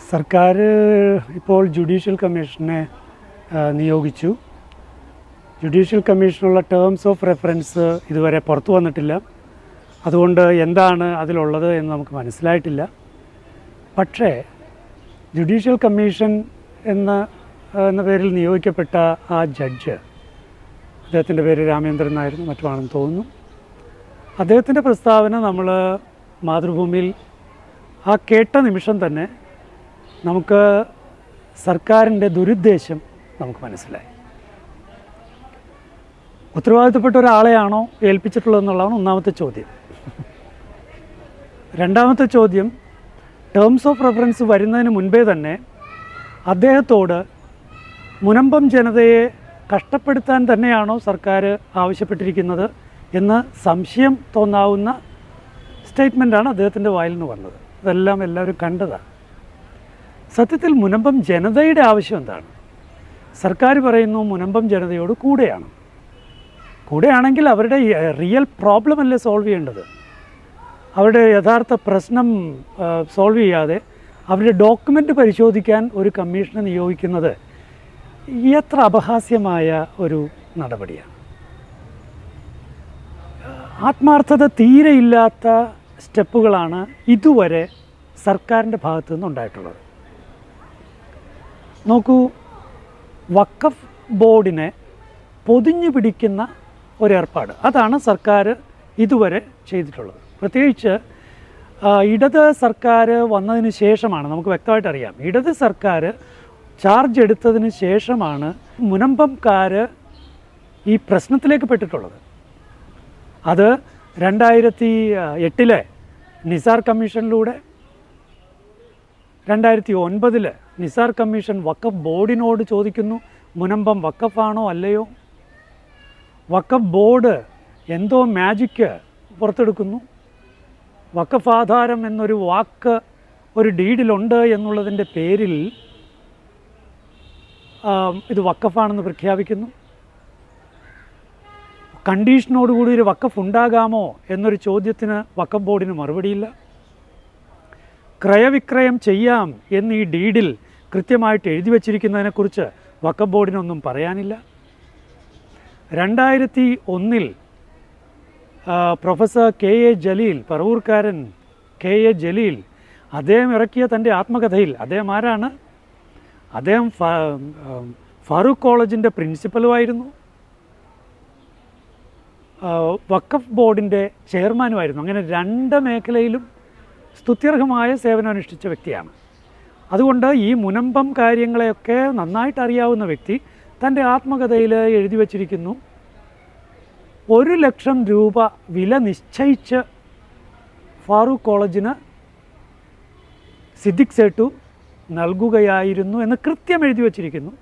സർക്കാർ ഇപ്പോൾ ജുഡീഷ്യൽ കമ്മീഷനെ നിയോഗിച്ചു. ജുഡീഷ്യൽ കമ്മീഷനുള്ള ടേംസ് ഓഫ് റെഫറൻസ് ഇതുവരെ പുറത്തു വന്നിട്ടില്ല. അതുകൊണ്ട് എന്താണ് അതിലുള്ളത് എന്ന് നമുക്ക് മനസ്സിലായിട്ടില്ല. പക്ഷേ ജുഡീഷ്യൽ കമ്മീഷൻ എന്ന പേരിൽ നിയോഗിക്കപ്പെട്ട ആ ജഡ്ജ്, അദ്ദേഹത്തിൻ്റെ പേര് രാമേന്ദ്രൻ നായരും മറ്റുമാണെന്ന് തോന്നുന്നു, അദ്ദേഹത്തിൻ്റെ പ്രസ്താവന നമ്മൾ മാതൃഭൂമിയിൽ ആ കേട്ട നിമിഷം തന്നെ നമുക്ക് സർക്കാരിൻ്റെ ദുരുദ്ദേശം നമുക്ക് മനസ്സിലായി. ഉത്തരവാദിത്തപ്പെട്ട ഒരാളെയാണോ ഏൽപ്പിച്ചിട്ടുള്ളതെന്നുള്ളതാണ് ഒന്നാമത്തെ ചോദ്യം. രണ്ടാമത്തെ ചോദ്യം, ടേംസ് ഓഫ് റെഫറൻസ് വരുന്നതിന് മുൻപേ തന്നെ അദ്ദേഹത്തോട് മുനമ്പം ജനതയെ കഷ്ടപ്പെടുത്താൻ തന്നെയാണോ സർക്കാർ ആവശ്യപ്പെട്ടിരിക്കുന്നത് എന്ന് സംശയം തോന്നാവുന്ന സ്റ്റേറ്റ്മെൻറ്റാണ് അദ്ദേഹത്തിൻ്റെ വായിൽ നിന്ന് വന്നത്. ഇതെല്ലാം എല്ലാവരും കണ്ടതാണ്. സത്യത്തിൽ മുനമ്പം ജനതയുടെ ആവശ്യം എന്താണ്? സർക്കാർ പറയുന്നു മുനമ്പം ജനതയോട് കൂടെയാണെങ്കിൽ അവരുടെ റിയൽ പ്രോബ്ലം അല്ലേ സോൾവ് ചെയ്യേണ്ടത്. അവരുടെ യഥാർത്ഥ പ്രശ്നം സോൾവ് ചെയ്യാതെ അവരുടെ ഡോക്യുമെൻ്റ് പരിശോധിക്കാൻ ഒരു കമ്മീഷനെ നിയോഗിക്കുന്നത് എത്ര അപഹാസ്യമായ ഒരു നടപടിയാണ്. ആത്മാർത്ഥത തീരെയില്ലാത്ത സ്റ്റെപ്പുകളാണ് ഇതുവരെ സർക്കാരിൻ്റെ ഭാഗത്തു നിന്നുണ്ടായിട്ടുള്ളത്. നോക്കൂ, വഖഫ് ബോർഡിനെ പൊതിഞ്ഞു പിടിക്കുന്ന ഒരേർപ്പാട്, അതാണ് സർക്കാർ ഇതുവരെ ചെയ്തിട്ടുള്ളത്. പ്രത്യേകിച്ച് ഇടത് സർക്കാർ വന്നതിന് ശേഷമാണ്, നമുക്ക് വ്യക്തമായിട്ട് അറിയാം, ഇടത് സർക്കാർ ചാർജ് എടുത്തതിന് ശേഷമാണ് മുനമ്പംകാർ ഈ പ്രശ്നത്തിലേക്ക് പെട്ടിട്ടുള്ളത്. അത് 2008 നിസാർ കമ്മീഷനിലൂടെ, 2009 നിസാർ കമ്മീഷൻ വഖഫ് ബോർഡിനോട് ചോദിക്കുന്നു മുനമ്പം വഖഫാണോ അല്ലയോ. വഖഫ് ബോർഡ് എന്തോ മാജിക്ക് പുറത്തെടുക്കുന്നു. വഖഫ് ആധാരം എന്നൊരു വാക്ക് ഒരു ഡീഡിലുണ്ട് എന്നുള്ളതിൻ്റെ പേരിൽ ഇത് വഖഫാണെന്ന് പ്രഖ്യാപിക്കുന്നു. കണ്ടീഷനോടുകൂടി ഒരു വഖഫ് ഉണ്ടാകാമോ എന്നൊരു ചോദ്യത്തിന് വഖഫ് ബോർഡിന് മറുപടിയില്ല. ക്രയവിക്രയം ചെയ്യാം എന്ന് ഈ ഡീഡിൽ കൃത്യമായിട്ട് എഴുതി വച്ചിരിക്കുന്നതിനെക്കുറിച്ച് വഖഫ് ബോർഡിനൊന്നും പറയാനില്ല. 2001 പ്രൊഫസർ KA ജലീൽ, പറവൂർക്കാരൻ KA ജലീൽ, അദ്ദേഹം ഇറക്കിയ തൻ്റെ ആത്മകഥയിൽ, അദ്ദേഹം ആരാണ്? അദ്ദേഹം ഫാറൂഖ് കോളേജിൻ്റെ പ്രിൻസിപ്പലുമായിരുന്നു, വഖഫ് ബോർഡിൻ്റെ ചെയർമാനുമായിരുന്നു. അങ്ങനെ 2 മേഖലയിലും സ്തുത്യർഹമായ സേവനം അനുഷ്ഠിച്ച വ്യക്തിയാണ്. അതുകൊണ്ട് ഈ മുനമ്പം കാര്യങ്ങളെയൊക്കെ നന്നായിട്ട് അറിയാവുന്ന വ്യക്തി തൻ്റെ ആത്മകഥയിൽ എഴുതി വച്ചിരിക്കുന്നു, 1 ലക്ഷം രൂപ വില നിശ്ചയിച്ച് ഫാറൂഖ് കോളേജിന് സിദ്ദിഖ് സേട്ടു നൽകുകയായിരുന്നു എന്ന് കൃത്യം എഴുതി വച്ചിരിക്കുന്നു.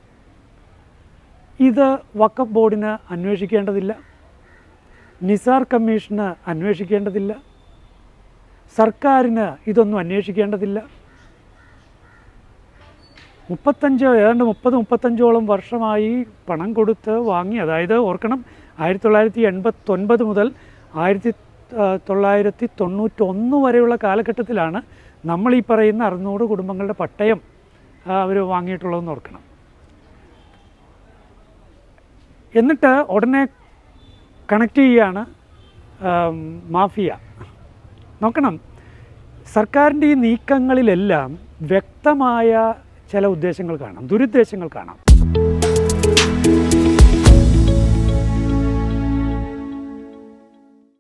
ഇത് വഖഫ് ബോർഡിന് അന്വേഷിക്കേണ്ടതില്ല, നിസാർ കമ്മീഷന് അന്വേഷിക്കേണ്ടതില്ല, സർക്കാരിന് ഇതൊന്നും അന്വേഷിക്കേണ്ടതില്ല. 30-35 വർഷമായി പണം കൊടുത്ത് വാങ്ങി, അതായത് ഓർക്കണം 1989 മുതൽ 1991 വരെയുള്ള കാലഘട്ടത്തിലാണ് നമ്മൾ ഈ പറയുന്ന 600 കുടുംബങ്ങളുടെ പട്ടയം അവർ വാങ്ങിയിട്ടുള്ളതെന്ന് ഓർക്കണം. എന്നിട്ട് ഉടനെ കണക്ട് ചെയ്യുകയാണ് മാഫിയ. നോക്കണം, സർക്കാരിൻ്റെ ഈ നീക്കങ്ങളിലെല്ലാം വ്യക്തമായ ചില ഉദ്ദേശങ്ങൾ കാണാം, ദുരുദ്ദേശങ്ങൾ കാണാം.